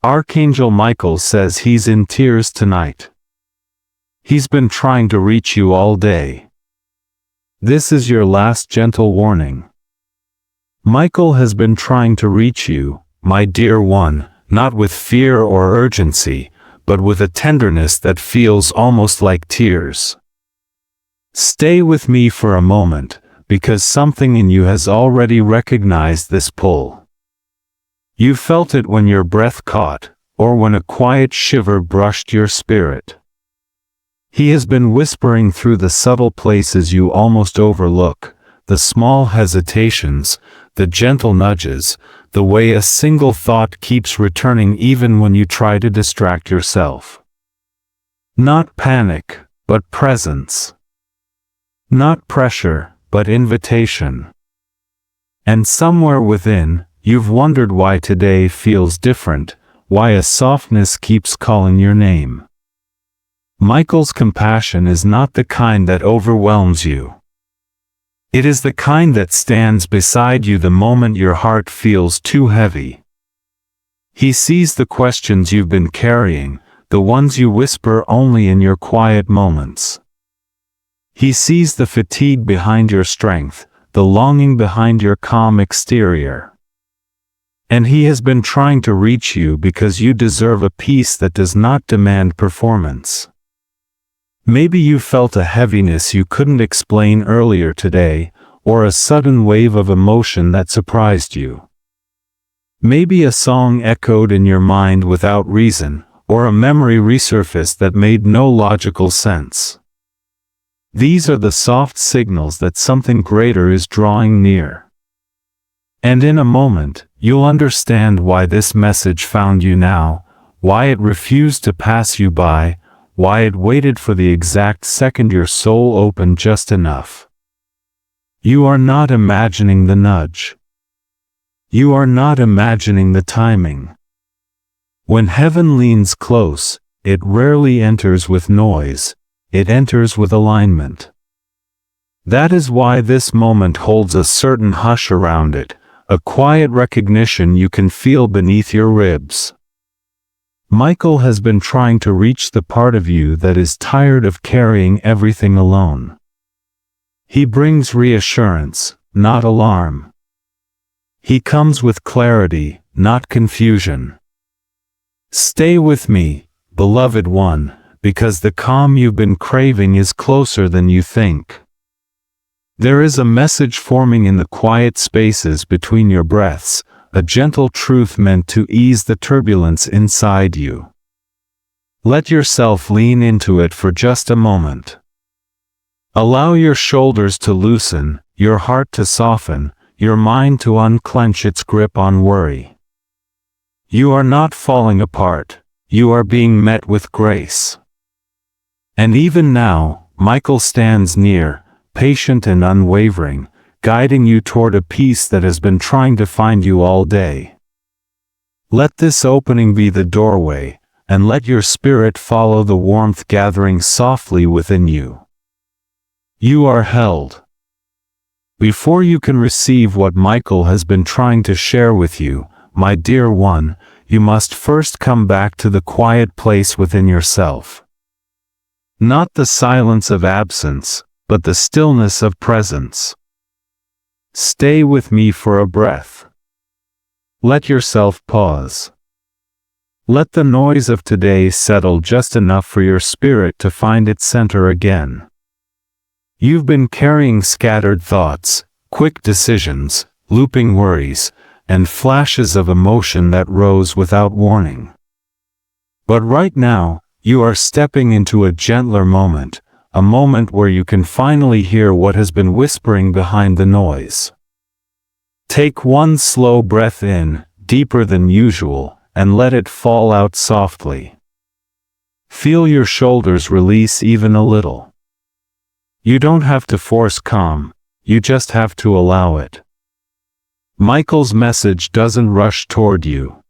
Archangel Michael says he's in tears tonight. He's been trying to reach you all day. This is your last gentle warning. Michael has been trying to reach you, my dear one, not with fear or urgency, but with a tenderness that feels almost like tears. Stay with me for a moment, because something in you has already recognized this pull. You felt it when your breath caught, or when a quiet shiver brushed your spirit. He has been whispering through the subtle places you almost overlook, the small hesitations, the gentle nudges, the way a single thought keeps returning even when you try to distract yourself. Not panic, but presence. Not pressure, but invitation. And somewhere within, you've wondered why today feels different, why a softness keeps calling your name. Michael's compassion is not the kind that overwhelms you. It is the kind that stands beside you the moment your heart feels too heavy. He sees the questions you've been carrying, the ones you whisper only in your quiet moments. He sees the fatigue behind your strength, the longing behind your calm exterior. And he has been trying to reach you because you deserve a peace that does not demand performance. Maybe you felt a heaviness you couldn't explain earlier today, or a sudden wave of emotion that surprised you. Maybe a song echoed in your mind without reason, or a memory resurfaced that made no logical sense. These are the soft signals that something greater is drawing near. And in a moment, you'll understand why this message found you now, why it refused to pass you by, why it waited for the exact second your soul opened just enough. You are not imagining the nudge. You are not imagining the timing. When heaven leans close, it rarely enters with noise, it enters with alignment. That is why this moment holds a certain hush around it, a quiet recognition you can feel beneath your ribs. Michael has been trying to reach the part of you that is tired of carrying everything alone. He brings reassurance, not alarm. He comes with clarity, not confusion. Stay with me, beloved one, because the calm you've been craving is closer than you think. There is a message forming in the quiet spaces between your breaths, a gentle truth meant to ease the turbulence inside you. Let yourself lean into it for just a moment. Allow your shoulders to loosen, your heart to soften, your mind to unclench its grip on worry. You are not falling apart, you are being met with grace. And even now, Michael stands near, patient and unwavering, guiding you toward a peace that has been trying to find you all day. Let this opening be the doorway, and let your spirit follow the warmth gathering softly within you. You are held. Before you can receive what Michael has been trying to share with you, my dear one, you must first come back to the quiet place within yourself. Not the silence of absence, but the stillness of presence. Stay with me for a breath. Let yourself pause. Let the noise of today settle just enough for your spirit to find its center again. You've been carrying scattered thoughts, quick decisions, looping worries, and flashes of emotion that rose without warning. But right now, you are stepping into a gentler moment, a moment where you can finally hear what has been whispering behind the noise. Take one slow breath in, deeper than usual, and let it fall out softly. Feel your shoulders release even a little. You don't have to force calm, you just have to allow it. Michael's message doesn't rush toward you.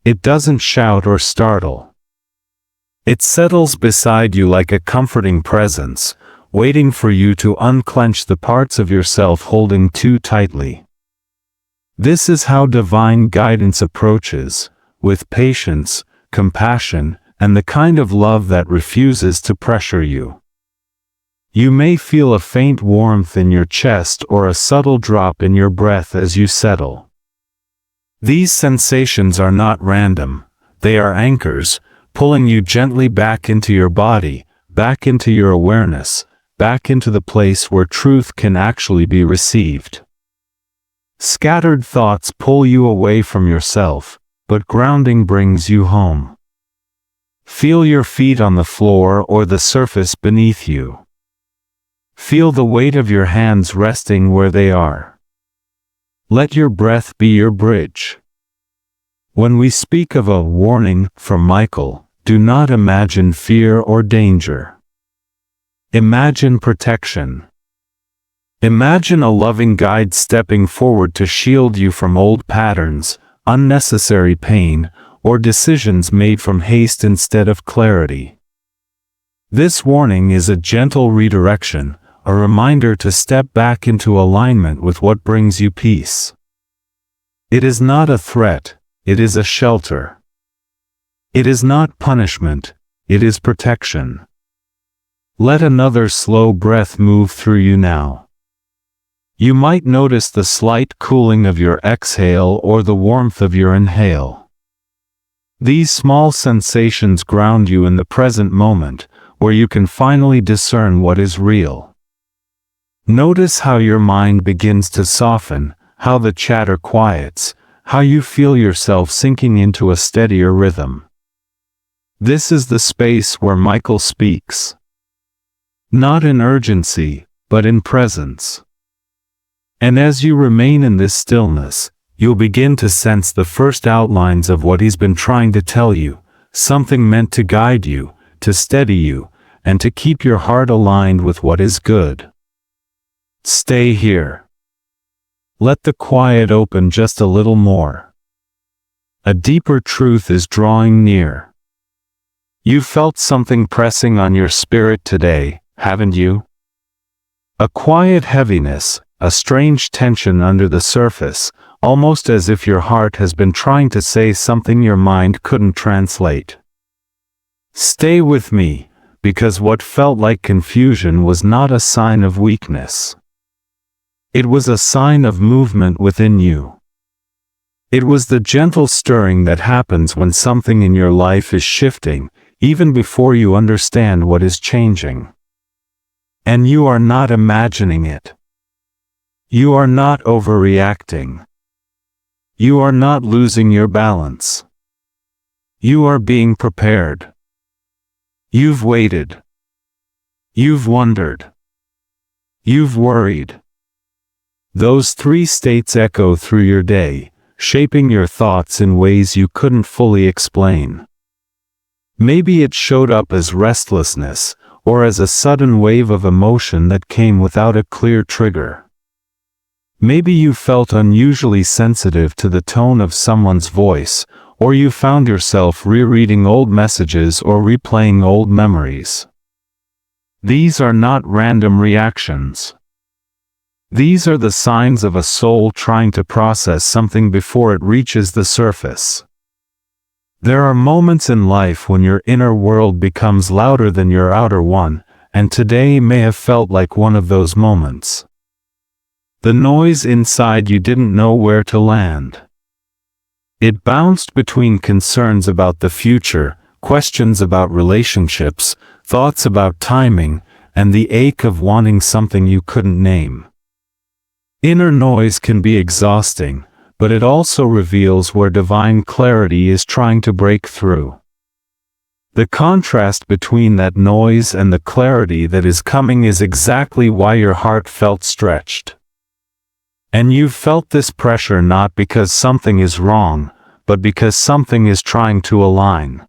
It doesn't shout or startle. It settles beside you like a comforting presence, waiting for you to unclench the parts of yourself holding too tightly. This is how divine guidance approaches, with patience, compassion, and the kind of love that refuses to pressure you. You may feel a faint warmth in your chest or a subtle drop in your breath as you settle. These sensations are not random, they are anchors, pulling you gently back into your body, back into your awareness, back into the place where truth can actually be received. Scattered thoughts pull you away from yourself, but grounding brings you home. Feel your feet on the floor or the surface beneath you. Feel the weight of your hands resting where they are. Let your breath be your bridge. When we speak of a warning from Michael, do not imagine fear or danger. Imagine protection. Imagine a loving guide stepping forward to shield you from old patterns, unnecessary pain, or decisions made from haste instead of clarity. This warning is a gentle redirection, a reminder to step back into alignment with what brings you peace. It is not a threat, it is a shelter. It is not punishment, it is protection. Let another slow breath move through you now. You might notice the slight cooling of your exhale or the warmth of your inhale. These small sensations ground you in the present moment, where you can finally discern what is real. Notice how your mind begins to soften, how the chatter quiets, how you feel yourself sinking into a steadier rhythm. This is the space where Michael speaks. Not in urgency, but in presence. And as you remain in this stillness, you'll begin to sense the first outlines of what he's been trying to tell you, something meant to guide you, to steady you, and to keep your heart aligned with what is good. Stay here. Let the quiet open just a little more. A deeper truth is drawing near. You felt something pressing on your spirit today, haven't you? A quiet heaviness, a strange tension under the surface, almost as if your heart has been trying to say something your mind couldn't translate. Stay with me, because what felt like confusion was not a sign of weakness. It was a sign of movement within you. It was the gentle stirring that happens when something in your life is shifting, even before you understand what is changing. And you are not imagining it. You are not overreacting. You are not losing your balance. You are being prepared. You've waited. You've wondered. You've worried. Those three states echo through your day, shaping your thoughts in ways you couldn't fully explain. Maybe it showed up as restlessness, or as a sudden wave of emotion that came without a clear trigger. Maybe you felt unusually sensitive to the tone of someone's voice, or you found yourself rereading old messages or replaying old memories. These are not random reactions. These are the signs of a soul trying to process something before it reaches the surface. There are moments in life when your inner world becomes louder than your outer one, and today may have felt like one of those moments. The noise inside you didn't know where to land. It bounced between concerns about the future, questions about relationships, thoughts about timing, and the ache of wanting something you couldn't name. Inner noise can be exhausting, but it also reveals where divine clarity is trying to break through. The contrast between that noise and the clarity that is coming is exactly why your heart felt stretched. And you've felt this pressure not because something is wrong, but because something is trying to align.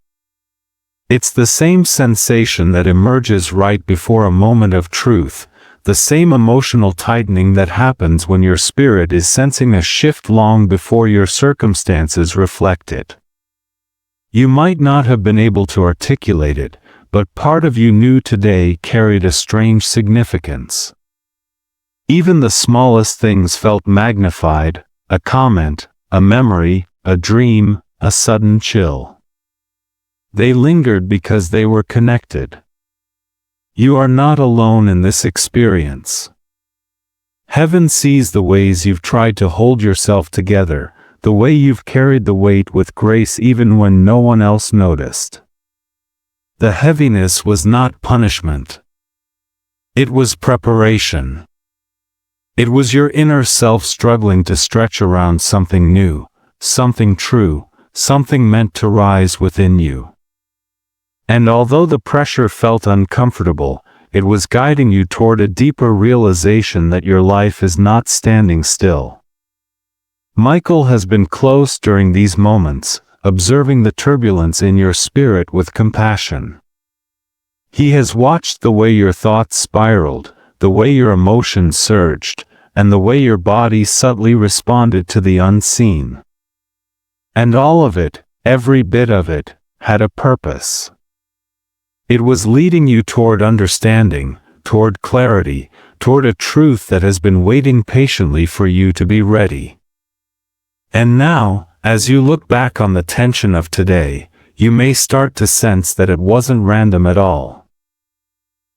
It's the same sensation that emerges right before a moment of truth, the same emotional tightening that happens when your spirit is sensing a shift long before your circumstances reflect it. You might not have been able to articulate it, but part of you knew today carried a strange significance. Even the smallest things felt magnified, a comment, a memory, a dream, a sudden chill. They lingered because they were connected. You are not alone in this experience. Heaven sees the ways you've tried to hold yourself together, the way you've carried the weight with grace even when no one else noticed. The heaviness was not punishment. It was preparation. It was your inner self struggling to stretch around something new, something true, something meant to rise within you. And although the pressure felt uncomfortable, it was guiding you toward a deeper realization that your life is not standing still. Michael has been close during these moments, observing the turbulence in your spirit with compassion. He has watched the way your thoughts spiraled, the way your emotions surged, and the way your body subtly responded to the unseen. And all of it, every bit of it, had a purpose. It was leading you toward understanding, toward clarity, toward a truth that has been waiting patiently for you to be ready. And now, as you look back on the tension of today, you may start to sense that it wasn't random at all.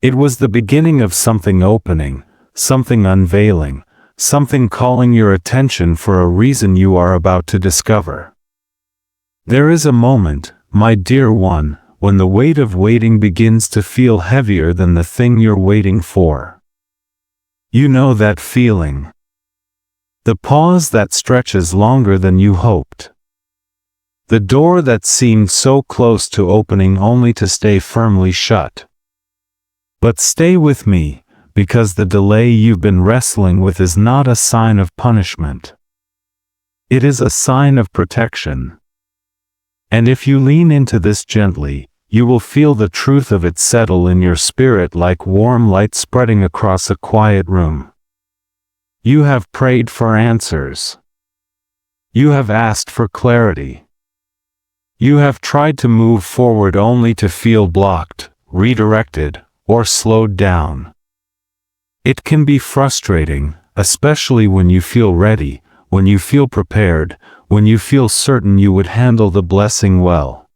It was the beginning of something opening, something unveiling, something calling your attention for a reason you are about to discover. There is a moment, my dear one, when the weight of waiting begins to feel heavier than the thing you're waiting for. You know that feeling. The pause that stretches longer than you hoped. The door that seemed so close to opening only to stay firmly shut. But stay with me, because the delay you've been wrestling with is not a sign of punishment. It is a sign of protection. And if you lean into this gently, you will feel the truth of it settle in your spirit like warm light spreading across a quiet room. You have prayed for answers. You have asked for clarity. You have tried to move forward only to feel blocked, redirected, or slowed down. It can be frustrating, especially when you feel ready, when you feel prepared, when you feel certain you would handle the blessing well.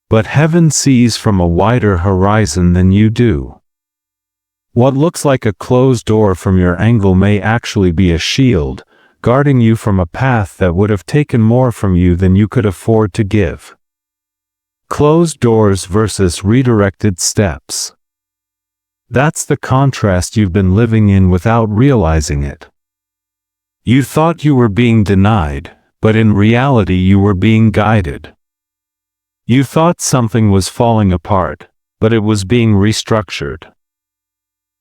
But heaven sees from a wider horizon than you do. What looks like a closed door from your angle may actually be a shield, guarding you from a path that would have taken more from you than you could afford to give. Closed doors versus redirected steps. That's the contrast you've been living in without realizing it. You thought you were being denied, but in reality you were being guided. You thought something was falling apart, but it was being restructured.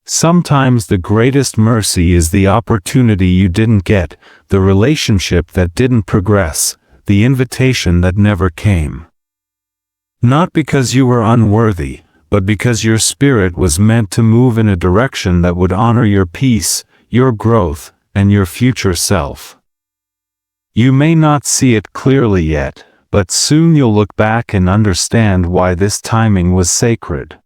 Sometimes the greatest mercy is the opportunity you didn't get, the relationship that didn't progress, the invitation that never came. Not because you were unworthy, but because your spirit was meant to move in a direction that would honor your peace, your growth, and your future self. You may not see it clearly yet, but soon you'll look back and understand why this timing was sacred.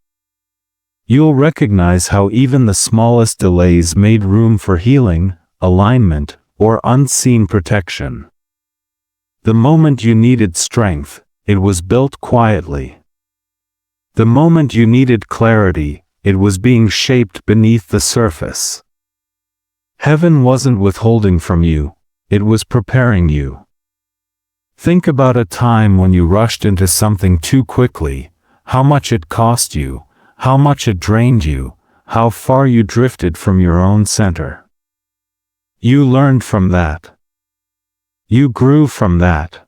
You'll recognize how even the smallest delays made room for healing, alignment, or unseen protection. The moment you needed strength, it was built quietly. The moment you needed clarity, it was being shaped beneath the surface. Heaven wasn't withholding from you, it was preparing you. Think about a time when you rushed into something too quickly, how much it cost you, how much it drained you, how far you drifted from your own center. You learned from that. You grew from that.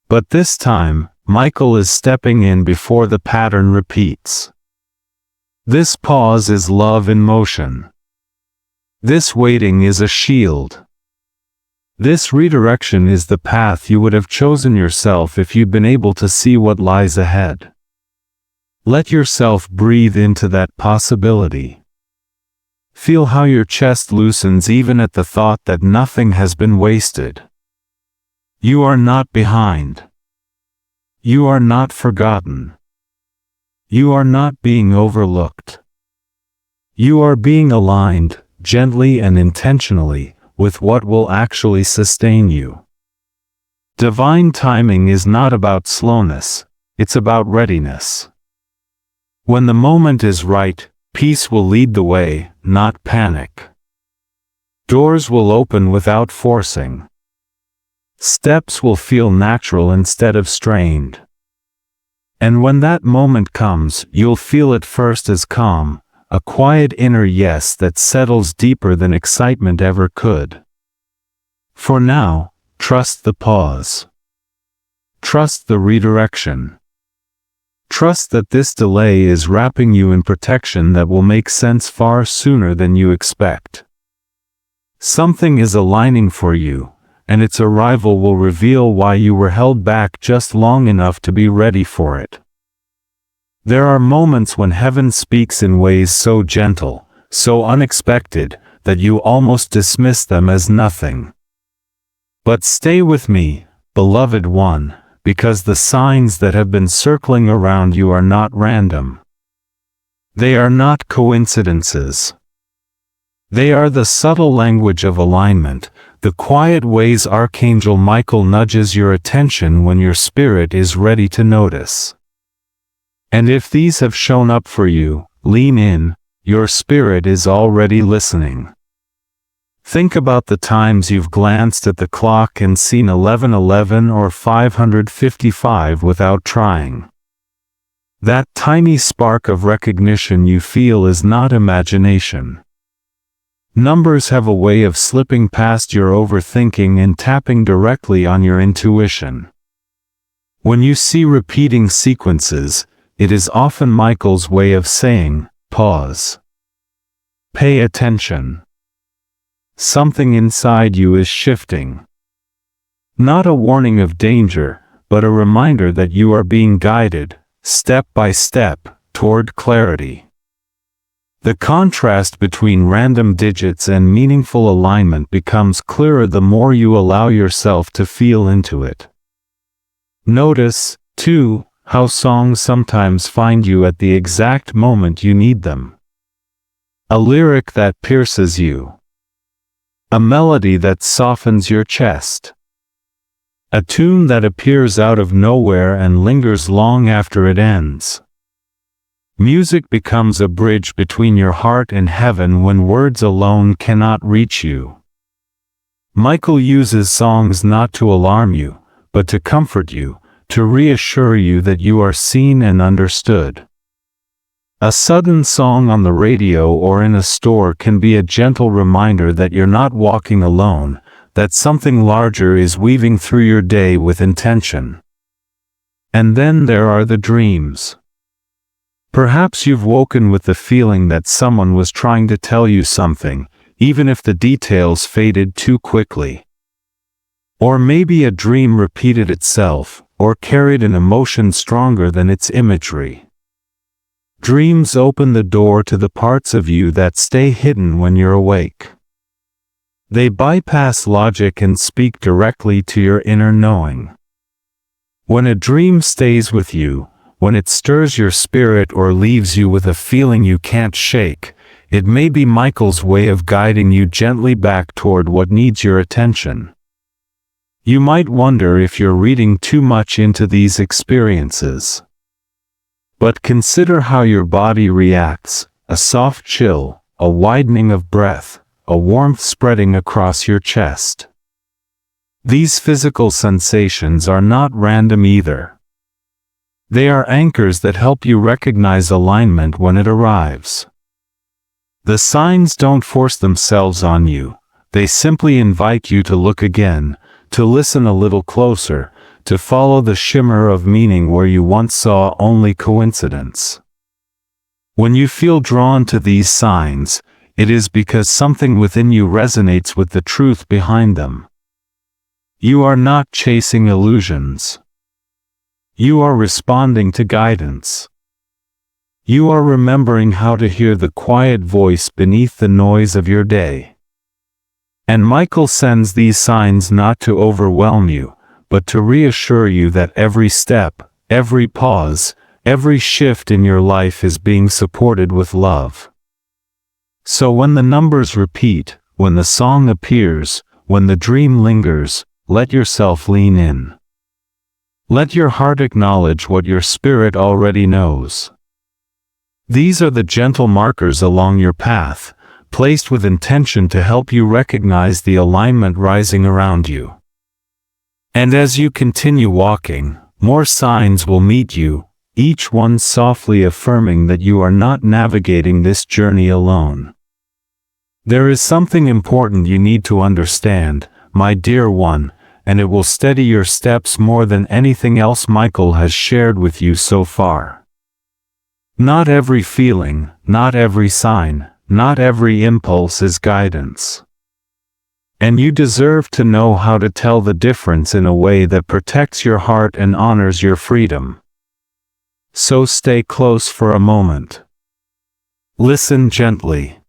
But this time, Michael is stepping in before the pattern repeats. This pause is love in motion. This waiting is a shield. This redirection is the path you would have chosen yourself if you'd been able to see what lies ahead. Let yourself breathe into that possibility. Feel how your chest loosens even at the thought that nothing has been wasted. You are not behind. You are not forgotten. You are not being overlooked. You are being aligned, gently and intentionally, with what will actually sustain you. Divine timing is not about slowness, it's about readiness. When the moment is right, peace will lead the way, not panic. Doors will open without forcing. Steps will feel natural instead of strained. And when that moment comes, you'll feel it first as calm, a quiet inner yes that settles deeper than excitement ever could. For now, trust the pause. Trust the redirection. Trust that this delay is wrapping you in protection that will make sense far sooner than you expect. Something is aligning for you, and its arrival will reveal why you were held back just long enough to be ready for it. There are moments when heaven speaks in ways so gentle, so unexpected, that you almost dismiss them as nothing. But stay with me, beloved one, because the signs that have been circling around you are not random. They are not coincidences. They are the subtle language of alignment, the quiet ways Archangel Michael nudges your attention when your spirit is ready to notice. And if these have shown up for you, lean in, your spirit is already listening. Think about the times you've glanced at the clock and seen 11:11 or 555 without trying. That tiny spark of recognition you feel is not imagination. Numbers have a way of slipping past your overthinking and tapping directly on your intuition. When you see repeating sequences, it is often Michael's way of saying, pause. Pay attention. Something inside you is shifting. Not a warning of danger, but a reminder that you are being guided, step by step, toward clarity. The contrast between random digits and meaningful alignment becomes clearer the more you allow yourself to feel into it. Notice, too, how songs sometimes find you at the exact moment you need them. A lyric that pierces you. A melody that softens your chest. A tune that appears out of nowhere and lingers long after it ends. Music becomes a bridge between your heart and heaven when words alone cannot reach you. Michael uses songs not to alarm you, but to comfort you, to reassure you that you are seen and understood. A sudden song on the radio or in a store can be a gentle reminder that you're not walking alone, that something larger is weaving through your day with intention. And then there are the dreams. Perhaps you've woken with the feeling that someone was trying to tell you something, even if the details faded too quickly. Or maybe a dream repeated itself, or carried an emotion stronger than its imagery. Dreams open the door to the parts of you that stay hidden when you're awake. They bypass logic and speak directly to your inner knowing. When a dream stays with you, when it stirs your spirit or leaves you with a feeling you can't shake, it may be Michael's way of guiding you gently back toward what needs your attention. You might wonder if you're reading too much into these experiences. But consider how your body reacts, a soft chill, a widening of breath, a warmth spreading across your chest. These physical sensations are not random either. They are anchors that help you recognize alignment when it arrives. The signs don't force themselves on you, they simply invite you to look again, to listen a little closer, to follow the shimmer of meaning where you once saw only coincidence. When you feel drawn to these signs, it is because something within you resonates with the truth behind them. You are not chasing illusions. You are responding to guidance. You are remembering how to hear the quiet voice beneath the noise of your day. And Michael sends these signs not to overwhelm you, but to reassure you that every step, every pause, every shift in your life is being supported with love. So when the numbers repeat, when the song appears, when the dream lingers, let yourself lean in. Let your heart acknowledge what your spirit already knows. These are the gentle markers along your path, placed with intention to help you recognize the alignment rising around you. And as you continue walking, more signs will meet you, each one softly affirming that you are not navigating this journey alone. There is something important you need to understand, my dear one, and it will steady your steps more than anything else Michael has shared with you so far. Not every feeling, not every sign, not every impulse is guidance. And you deserve to know how to tell the difference in a way that protects your heart and honors your freedom. So stay close for a moment. Listen gently.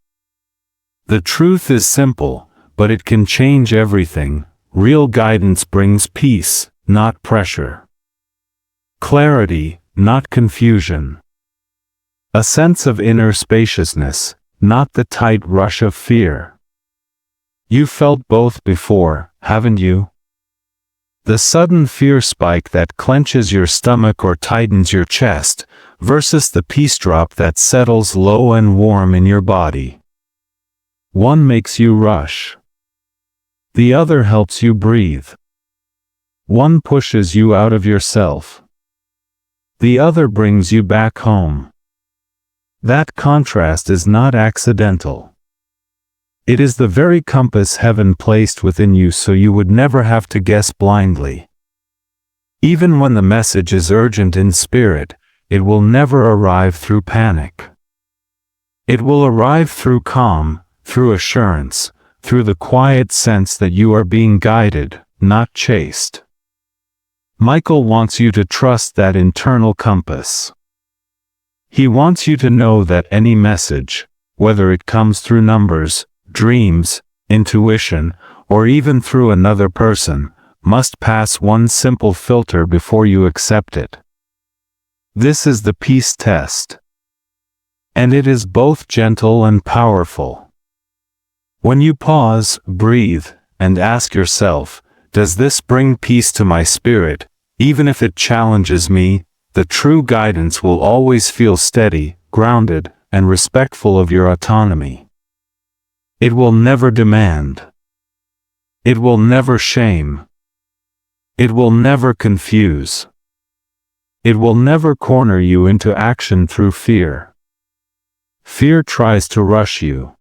The truth is simple, but it can change everything. Real guidance brings peace, not pressure. Clarity, not confusion. A sense of inner spaciousness, not the tight rush of fear. You felt both before, haven't you? The sudden fear spike that clenches your stomach or tightens your chest, versus the peace drop that settles low and warm in your body. One makes you rush. The other helps you breathe. One pushes you out of yourself. The other brings you back home. That contrast is not accidental. It is the very compass heaven placed within you so you would never have to guess blindly. Even when the message is urgent in spirit, it will never arrive through panic. It will arrive through calm, through assurance, through the quiet sense that you are being guided, not chased. Michael wants you to trust that internal compass. He wants you to know that any message, whether it comes through numbers, dreams, intuition, or even through another person, must pass one simple filter before you accept it. This is the peace test. And it is both gentle and powerful. When you pause, breathe, and ask yourself, does this bring peace to my spirit, even if it challenges me, the true guidance will always feel steady, grounded, and respectful of your autonomy. It will never demand. It will never shame. It will never confuse. It will never corner you into action through fear. Fear tries to rush you.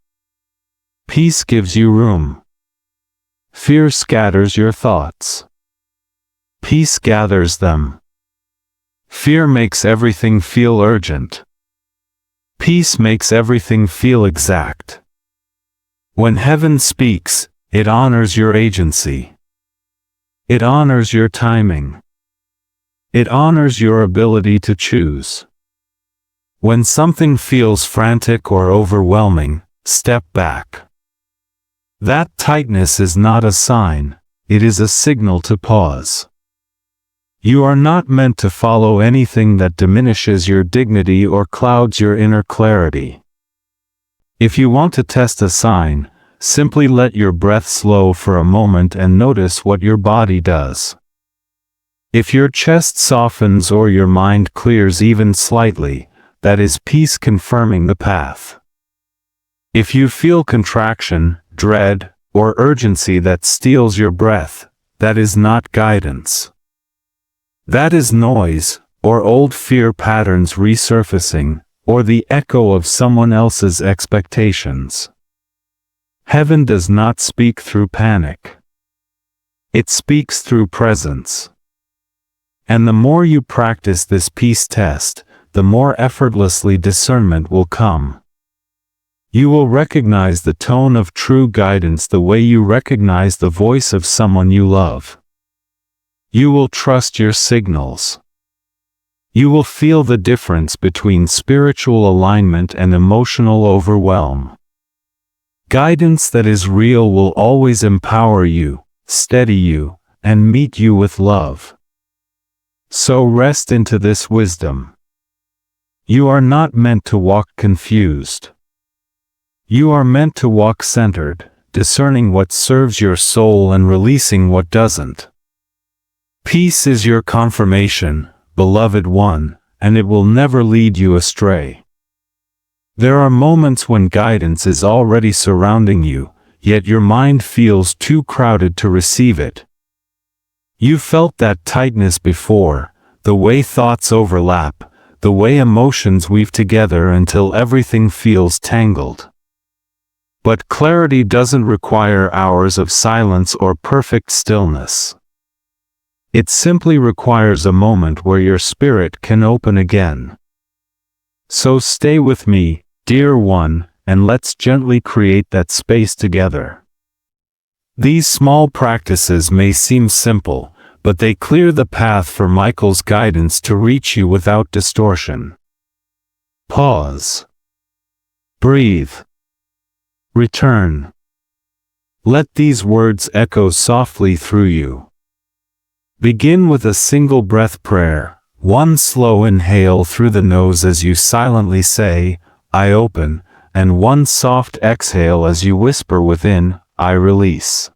Peace gives you room. Fear scatters your thoughts. Peace gathers them. Fear makes everything feel urgent. Peace makes everything feel exact. When heaven speaks, it honors your agency. It honors your timing. It honors your ability to choose. When something feels frantic or overwhelming, step back. That tightness is not a sign, it is a signal to pause. You are not meant to follow anything that diminishes your dignity or clouds your inner clarity. If you want to test a sign, simply let your breath slow for a moment and notice what your body does. If your chest softens or your mind clears even slightly, that is peace confirming the path. If you feel contraction, dread, or urgency that steals your breath, that is not guidance. That is noise, or old fear patterns resurfacing, or the echo of someone else's expectations. Heaven does not speak through panic. It speaks through presence. And the more you practice this peace test, the more effortlessly discernment will come. You will recognize the tone of true guidance the way you recognize the voice of someone you love. You will trust your signals. You will feel the difference between spiritual alignment and emotional overwhelm. Guidance that is real will always empower you, steady you, and meet you with love. So rest into this wisdom. You are not meant to walk confused. You are meant to walk centered, discerning what serves your soul and releasing what doesn't. Peace is your confirmation, beloved one, and it will never lead you astray. There are moments when guidance is already surrounding you, yet your mind feels too crowded to receive it. You felt that tightness before, the way thoughts overlap, the way emotions weave together until everything feels tangled. But clarity doesn't require hours of silence or perfect stillness. It simply requires a moment where your spirit can open again. So stay with me, dear one, and let's gently create that space together. These small practices may seem simple, but they clear the path for Michael's guidance to reach you without distortion. Pause. Breathe. Return. Let these words echo softly through you. Begin with a single breath prayer, one slow inhale through the nose as you silently say, I open, and one soft exhale as you whisper within, I release.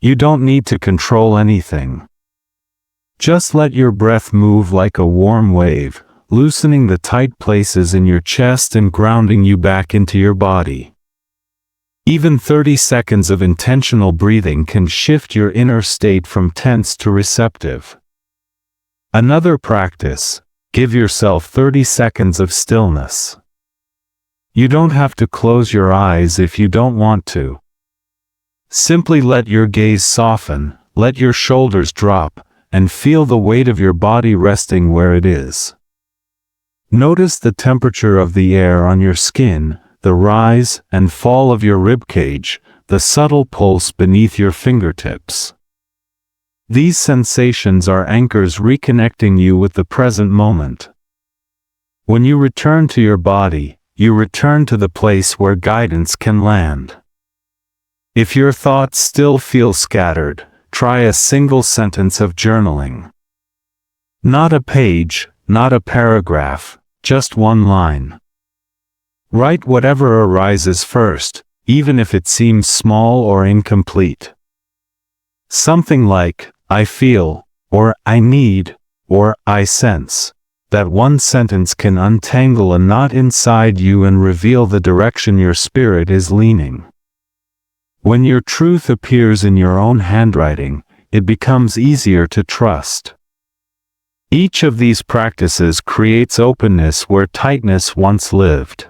You don't need to control anything. Just let your breath move like a warm wave, loosening the tight places in your chest and grounding you back into your body. Even 30 seconds of intentional breathing can shift your inner state from tense to receptive. Another practice, give yourself 30 seconds of stillness. You don't have to close your eyes if you don't want to. Simply let your gaze soften, let your shoulders drop, and feel the weight of your body resting where it is. Notice the temperature of the air on your skin, the rise and fall of your ribcage, the subtle pulse beneath your fingertips. These sensations are anchors reconnecting you with the present moment. When you return to your body, you return to the place where guidance can land. If your thoughts still feel scattered, try a single sentence of journaling. Not a page, not a paragraph, just one line. Write whatever arises first, even if it seems small or incomplete. Something like, I feel, or I need, or I sense. That one sentence can untangle a knot inside you and reveal the direction your spirit is leaning. When your truth appears in your own handwriting, it becomes easier to trust. Each of these practices creates openness where tightness once lived.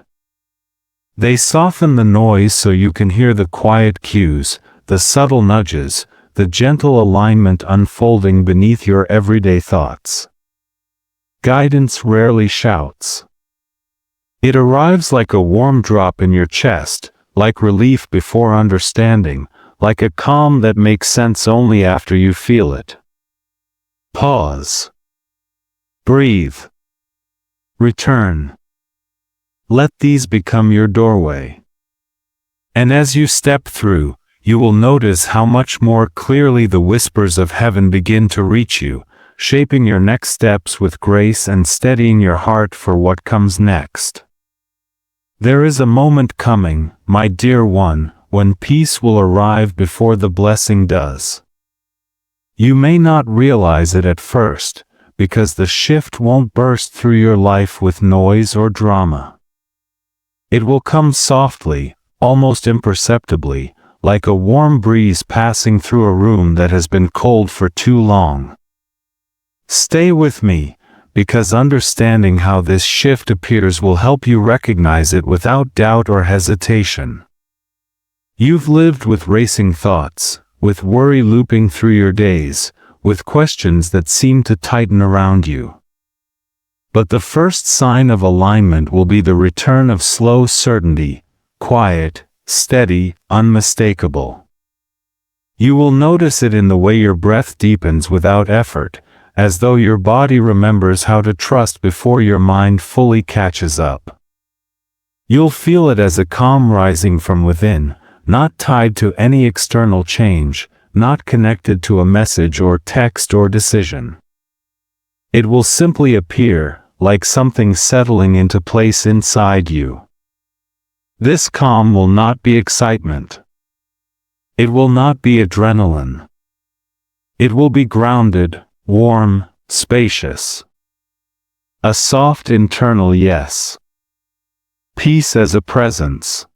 They soften the noise so you can hear the quiet cues, the subtle nudges, the gentle alignment unfolding beneath your everyday thoughts. Guidance rarely shouts. It arrives like a warm drop in your chest, like relief before understanding, like a calm that makes sense only after you feel it. Pause. Breathe. Return. Let these become your doorway. And as you step through, you will notice how much more clearly the whispers of heaven begin to reach you, shaping your next steps with grace and steadying your heart for what comes next. There is a moment coming, my dear one, when peace will arrive before the blessing does. You may not realize it at first, because the shift won't burst through your life with noise or drama. It will come softly, almost imperceptibly, like a warm breeze passing through a room that has been cold for too long. Stay with me, because understanding how this shift appears will help you recognize it without doubt or hesitation. You've lived with racing thoughts, with worry looping through your days, with questions that seem to tighten around you. But the first sign of alignment will be the return of slow certainty, quiet, steady, unmistakable. You will notice it in the way your breath deepens without effort, as though your body remembers how to trust before your mind fully catches up. You'll feel it as a calm rising from within, not tied to any external change, not connected to a message or text or decision. It will simply appear, like something settling into place inside you. This calm will not be excitement. It will not be adrenaline. It will be grounded, warm, spacious. A soft internal yes. Peace as a presence.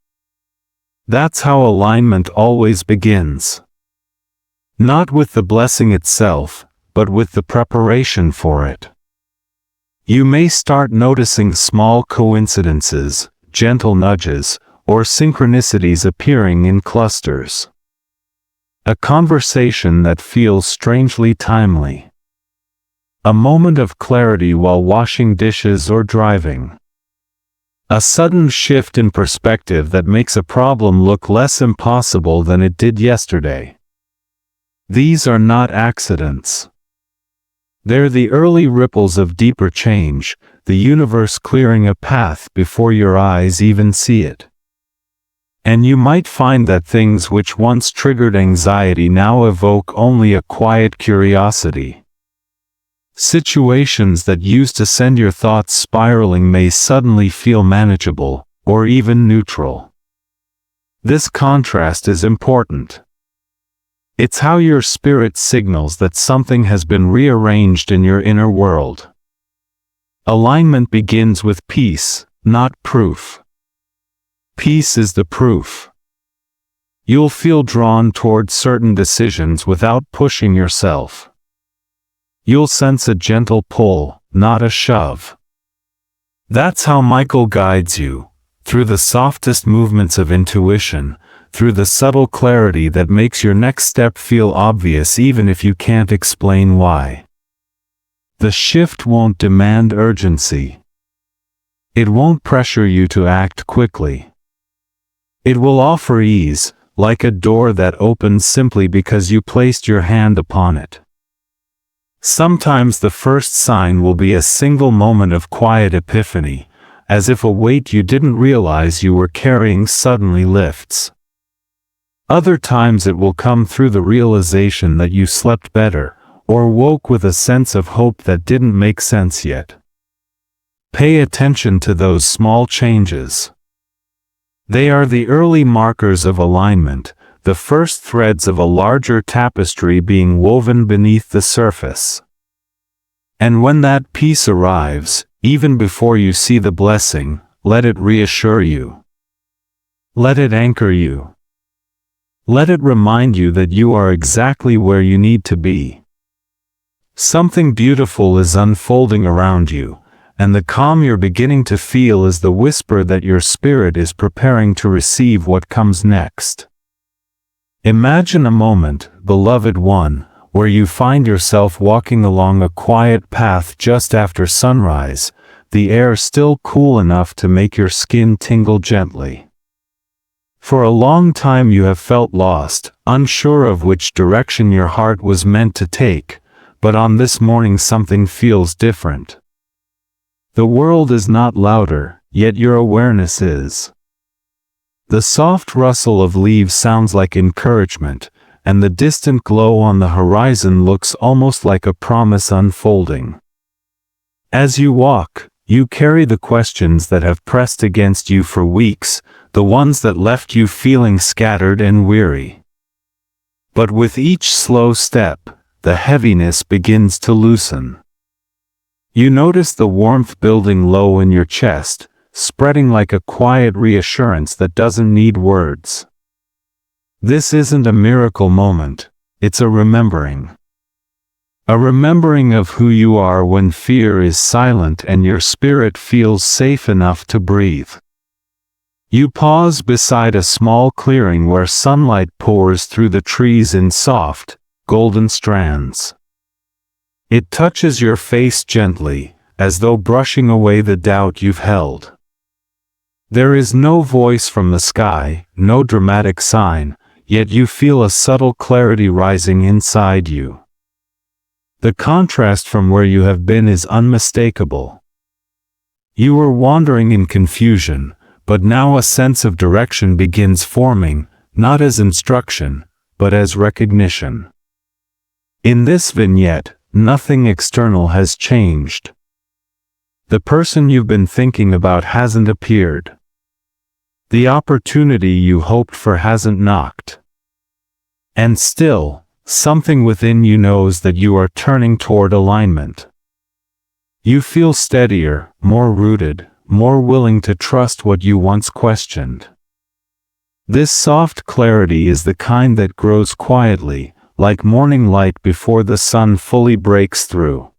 That's how alignment always begins. Not with the blessing itself, but with the preparation for it. You may start noticing small coincidences, gentle nudges, or synchronicities appearing in clusters. A conversation that feels strangely timely. A moment of clarity while washing dishes or driving. A sudden shift in perspective that makes a problem look less impossible than it did yesterday. These are not accidents. They're the early ripples of deeper change, the universe clearing a path before your eyes even see it. And you might find that things which once triggered anxiety now evoke only a quiet curiosity. Situations that used to send your thoughts spiraling may suddenly feel manageable, or even neutral. This contrast is important. It's how your spirit signals that something has been rearranged in your inner world. Alignment begins with peace, not proof. Peace is the proof. You'll feel drawn toward certain decisions without pushing yourself. You'll sense a gentle pull, not a shove. That's how Michael guides you, through the softest movements of intuition, through the subtle clarity that makes your next step feel obvious even if you can't explain why. The shift won't demand urgency. It won't pressure you to act quickly. It will offer ease, like a door that opens simply because you placed your hand upon it. Sometimes the first sign will be a single moment of quiet epiphany, as if a weight you didn't realize you were carrying suddenly lifts. Other times it will come through the realization that you slept better, or woke with a sense of hope that didn't make sense yet. Pay attention to those small changes. They are the early markers of alignment, the first threads of a larger tapestry being woven beneath the surface. And when that peace arrives, even before you see the blessing, let it reassure you. Let it anchor you. Let it remind you that you are exactly where you need to be. Something beautiful is unfolding around you, and the calm you're beginning to feel is the whisper that your spirit is preparing to receive what comes next. Imagine a moment, beloved one, where you find yourself walking along a quiet path just after sunrise, the air still cool enough to make your skin tingle gently. For a long time you have felt lost, unsure of which direction your heart was meant to take, but on this morning something feels different. The world is not louder, yet your awareness is. The soft rustle of leaves sounds like encouragement, and the distant glow on the horizon looks almost like a promise unfolding. As you walk, you carry the questions that have pressed against you for weeks, the ones that left you feeling scattered and weary. But with each slow step, the heaviness begins to loosen. You notice the warmth building low in your chest, spreading like a quiet reassurance that doesn't need words. This isn't a miracle moment, it's a remembering. A remembering of who you are when fear is silent and your spirit feels safe enough to breathe. You pause beside a small clearing where sunlight pours through the trees in soft, golden strands. It touches your face gently, as though brushing away the doubt you've held. There is no voice from the sky, no dramatic sign, yet you feel a subtle clarity rising inside you. The contrast from where you have been is unmistakable. You were wandering in confusion, but now a sense of direction begins forming, not as instruction, but as recognition. In this vignette, nothing external has changed. The person you've been thinking about hasn't appeared. The opportunity you hoped for hasn't knocked. And still, something within you knows that you are turning toward alignment. You feel steadier, more rooted, more willing to trust what you once questioned. This soft clarity is the kind that grows quietly, like morning light before the sun fully breaks through.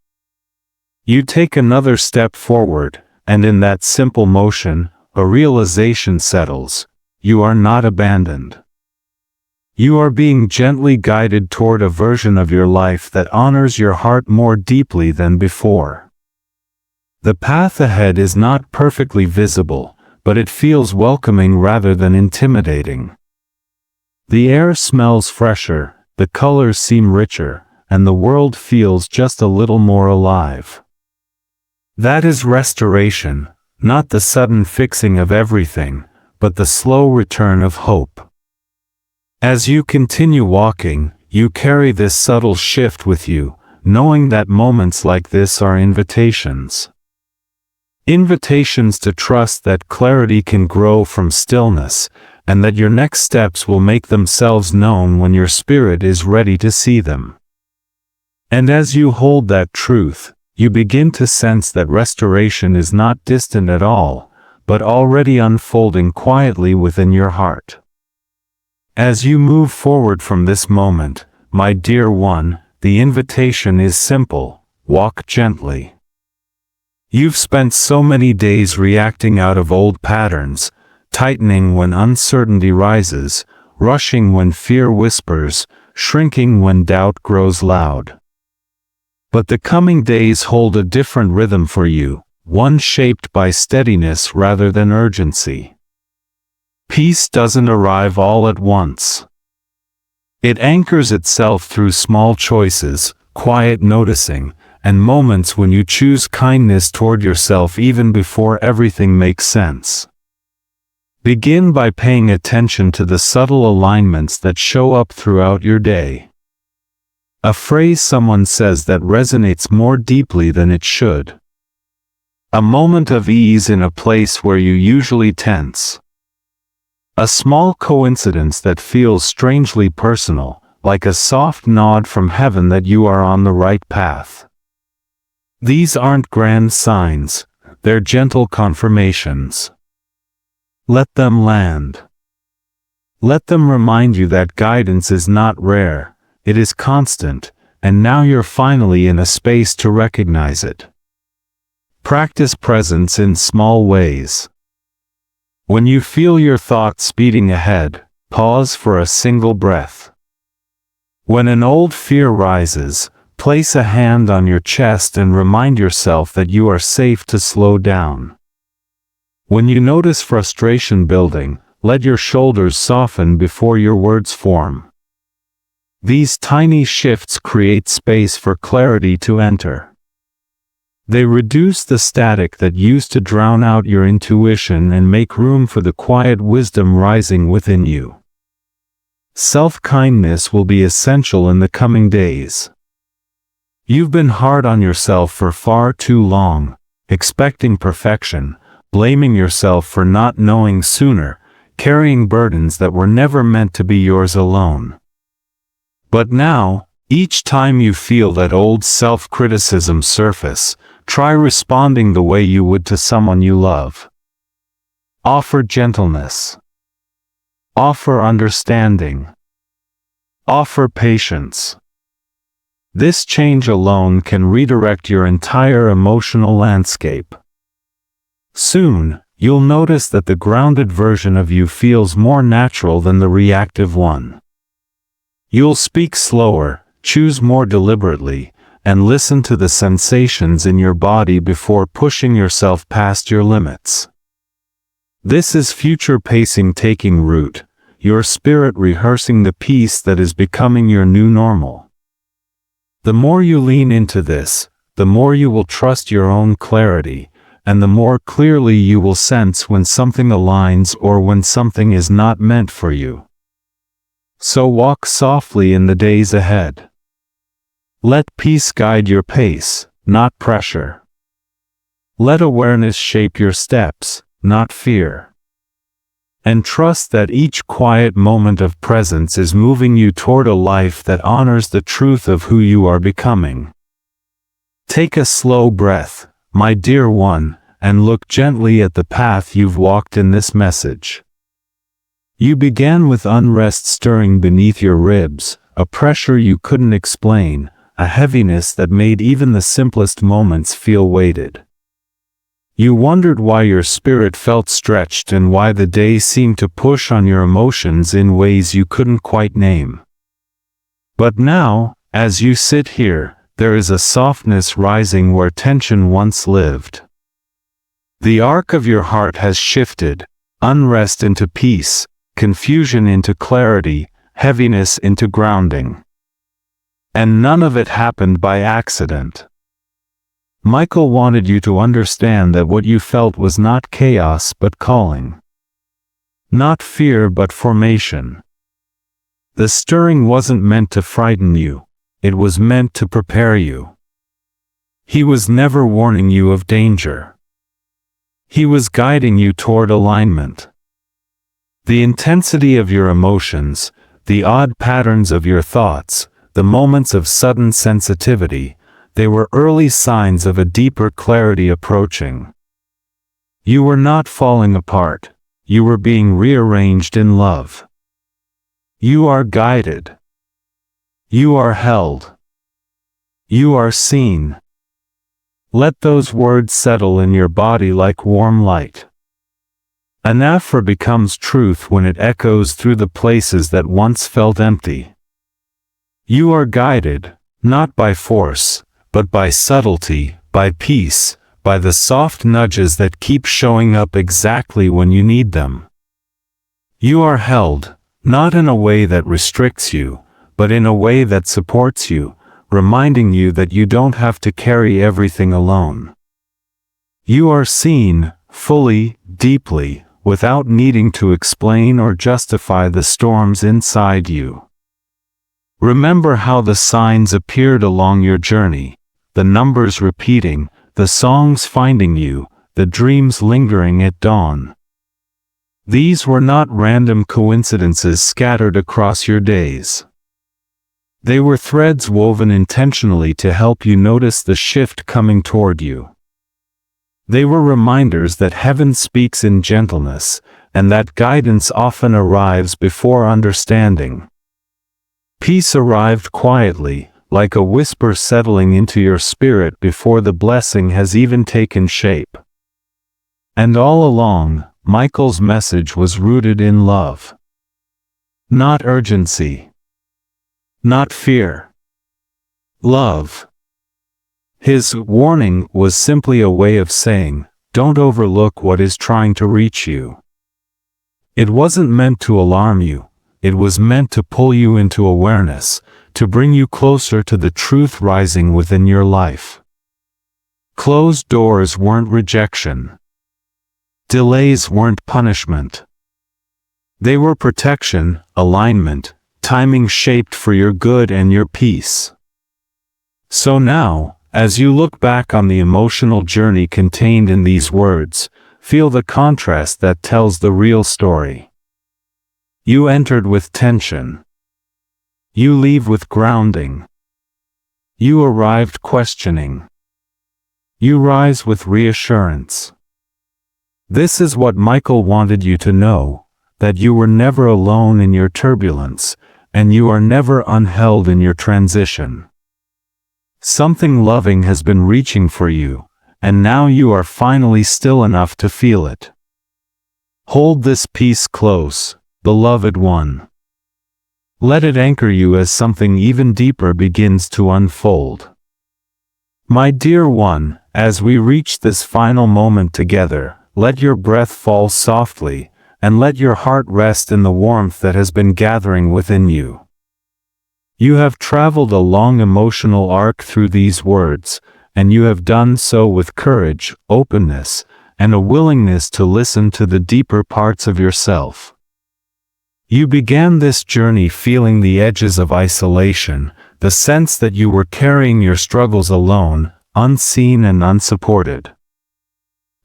You take another step forward, and in that simple motion, a realization settles: you are not abandoned. You are being gently guided toward a version of your life that honors your heart more deeply than before. The path ahead is not perfectly visible, but it feels welcoming rather than intimidating. The air smells fresher, the colors seem richer, and the world feels just a little more alive. That is restoration, not the sudden fixing of everything, but the slow return of hope. As you continue walking, you carry this subtle shift with you, knowing that moments like this are invitations. Invitations to trust that clarity can grow from stillness, and that your next steps will make themselves known when your spirit is ready to see them. And as you hold that truth, you begin to sense that restoration is not distant at all, but already unfolding quietly within your heart. As you move forward from this moment, my dear one, the invitation is simple: walk gently. You've spent so many days reacting out of old patterns, tightening when uncertainty rises, rushing when fear whispers, shrinking when doubt grows loud. But the coming days hold a different rhythm for you, one shaped by steadiness rather than urgency. Peace doesn't arrive all at once. It anchors itself through small choices, quiet noticing, and moments when you choose kindness toward yourself even before everything makes sense. Begin by paying attention to the subtle alignments that show up throughout your day. A phrase someone says that resonates more deeply than it should. A moment of ease in a place where you usually tense. A small coincidence that feels strangely personal, like a soft nod from heaven that you are on the right path. These aren't grand signs, they're gentle confirmations. Let them land. Let them remind you that guidance is not rare, it is constant, and now you're finally in a space to recognize it. Practice presence in small ways. When you feel your thoughts speeding ahead, pause for a single breath. When an old fear rises, place a hand on your chest and remind yourself that you are safe to slow down. When you notice frustration building, let your shoulders soften before your words form. These tiny shifts create space for clarity to enter. They reduce the static that used to drown out your intuition and make room for the quiet wisdom rising within you. Self-kindness will be essential in the coming days. You've been hard on yourself for far too long, expecting perfection, blaming yourself for not knowing sooner, carrying burdens that were never meant to be yours alone. But now, each time you feel that old self-criticism surface, try responding the way you would to someone you love. Offer gentleness. Offer understanding. Offer patience. This change alone can redirect your entire emotional landscape. Soon, you'll notice that the grounded version of you feels more natural than the reactive one. You'll speak slower, choose more deliberately, and listen to the sensations in your body before pushing yourself past your limits. This is future pacing taking root, your spirit rehearsing the peace that is becoming your new normal. The more you lean into this, the more you will trust your own clarity, and the more clearly you will sense when something aligns or when something is not meant for you. So walk softly in the days ahead. Let peace guide your pace, not pressure. Let awareness shape your steps, not fear. and trust that each quiet moment of presence is moving you toward a life that honors the truth of who you are becoming. Take a slow breath, my dear one, and look gently at the path you've walked in this message. You began with unrest stirring beneath your ribs, a pressure you couldn't explain, a heaviness that made even the simplest moments feel weighted. You wondered why your spirit felt stretched and why the day seemed to push on your emotions in ways you couldn't quite name. But now, as you sit here, there is a softness rising where tension once lived. The arc of your heart has shifted, unrest into peace, confusion into clarity, heaviness into grounding. And none of it happened by accident. Michael wanted you to understand that what you felt was not chaos but calling. Not fear but formation. The stirring wasn't meant to frighten you, it was meant to prepare you. He was never warning you of danger. He was guiding you toward alignment. The intensity of your emotions, the odd patterns of your thoughts, the moments of sudden sensitivity, they were early signs of a deeper clarity approaching. You were not falling apart, you were being rearranged in love. You are guided. You are held. You are seen. Let those words settle in your body like warm light. Anaphora becomes truth when it echoes through the places that once felt empty. You are guided, not by force, but by subtlety, by peace, by the soft nudges that keep showing up exactly when you need them. You are held, not in a way that restricts you, but in a way that supports you, reminding you that you don't have to carry everything alone. You are seen, fully, deeply, without needing to explain or justify the storms inside you. Remember how the signs appeared along your journey, the numbers repeating, the songs finding you, the dreams lingering at dawn. These were not random coincidences scattered across your days. They were threads woven intentionally to help you notice the shift coming toward you. They were reminders that heaven speaks in gentleness, and that guidance often arrives before understanding. Peace arrived quietly, like a whisper settling into your spirit before the blessing has even taken shape. And all along, Michael's message was rooted in love. Not urgency. Not fear. Love. His warning was simply a way of saying, don't overlook what is trying to reach you. It wasn't meant to alarm you, it was meant to pull you into awareness, to bring you closer to the truth rising within your life. Closed doors weren't rejection. Delays weren't punishment. They were protection, alignment, timing shaped for your good and your peace. So now, as you look back on the emotional journey contained in these words, feel the contrast that tells the real story. You entered with tension. You leave with grounding. You arrived questioning. You rise with reassurance. This is what Michael wanted you to know, that you were never alone in your turbulence, and you are never unheld in your transition. Something loving has been reaching for you, and now you are finally still enough to feel it. Hold this peace close, beloved one. Let it anchor you as something even deeper begins to unfold. My dear one, as we reach this final moment together, let your breath fall softly, and let your heart rest in the warmth that has been gathering within you. You have traveled a long emotional arc through these words, and you have done so with courage, openness, and a willingness to listen to the deeper parts of yourself. You began this journey feeling the edges of isolation, the sense that you were carrying your struggles alone, unseen and unsupported.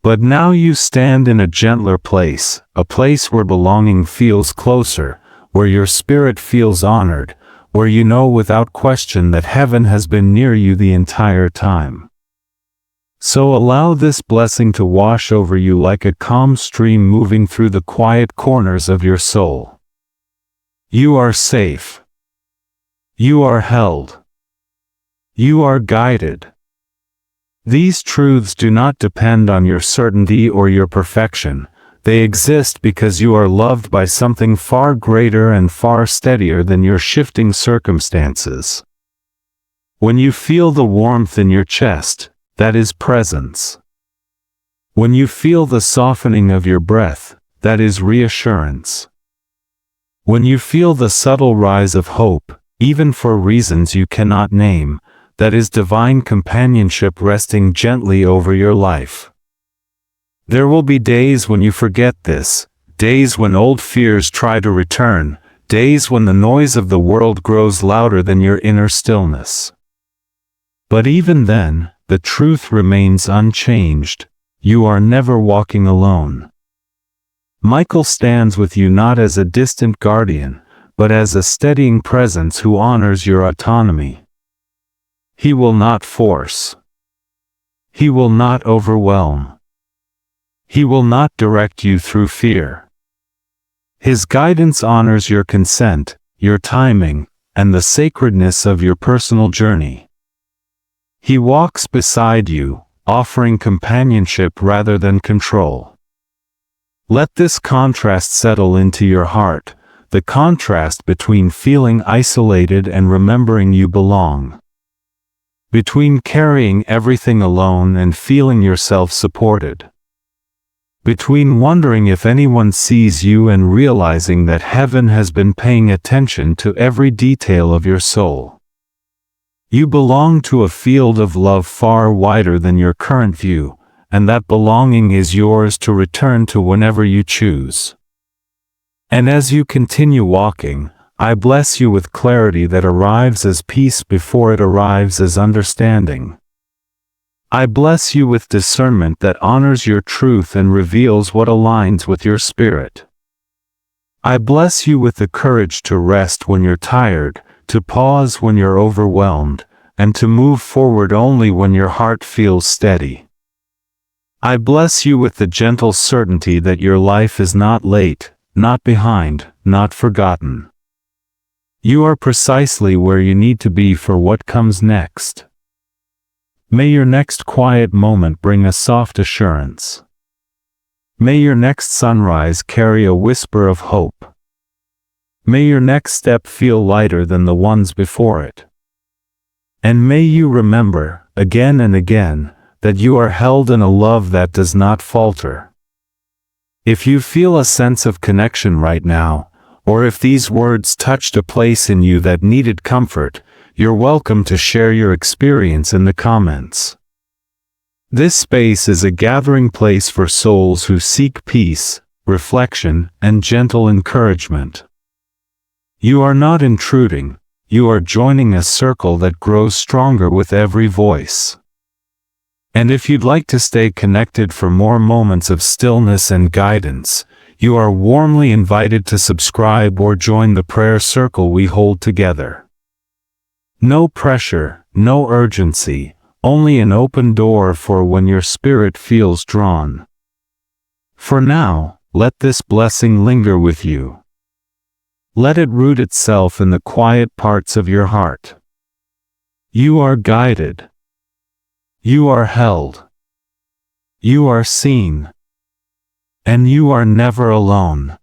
But now you stand in a gentler place, a place where belonging feels closer, where your spirit feels honored, where you know without question that heaven has been near you the entire time. So allow this blessing to wash over you like a calm stream moving through the quiet corners of your soul. You are safe. You are held. You are guided. These truths do not depend on your certainty or your perfection. They exist because you are loved by something far greater and far steadier than your shifting circumstances. When you feel the warmth in your chest, that is presence. When you feel the softening of your breath, that is reassurance. When you feel the subtle rise of hope, even for reasons you cannot name, that is divine companionship resting gently over your life. There will be days when you forget this, days when old fears try to return, days when the noise of the world grows louder than your inner stillness. But even then, the truth remains unchanged. You are never walking alone. Michael stands with you not as a distant guardian, but as a steadying presence who honors your autonomy. He will not force. He will not overwhelm. He will not direct you through fear. His guidance honors your consent, your timing, and the sacredness of your personal journey. He walks beside you, offering companionship rather than control. Let this contrast settle into your heart, the contrast between feeling isolated and remembering you belong. Between carrying everything alone and feeling yourself supported. Between wondering if anyone sees you and realizing that heaven has been paying attention to every detail of your soul. You belong to a field of love far wider than your current view, and that belonging is yours to return to whenever you choose. And as you continue walking, I bless you with clarity that arrives as peace before it arrives as understanding. I bless you with discernment that honors your truth and reveals what aligns with your spirit. I bless you with the courage to rest when you're tired, to pause when you're overwhelmed, and to move forward only when your heart feels steady. I bless you with the gentle certainty that your life is not late, not behind, not forgotten. You are precisely where you need to be for what comes next. May your next quiet moment bring a soft assurance. May your next sunrise carry a whisper of hope. May your next step feel lighter than the ones before it. And may you remember, again and again, that you are held in a love that does not falter. If you feel a sense of connection right now, or if these words touched a place in you that needed comfort, you're welcome to share your experience in the comments. This space is a gathering place for souls who seek peace, reflection, and gentle encouragement. You are not intruding, you are joining a circle that grows stronger with every voice. And if you'd like to stay connected for more moments of stillness and guidance, you are warmly invited to subscribe or join the prayer circle we hold together. No pressure, no urgency, only an open door for when your spirit feels drawn. For now, let this blessing linger with you. Let it root itself in the quiet parts of your heart. You are guided. You are held. You are seen. And you are never alone.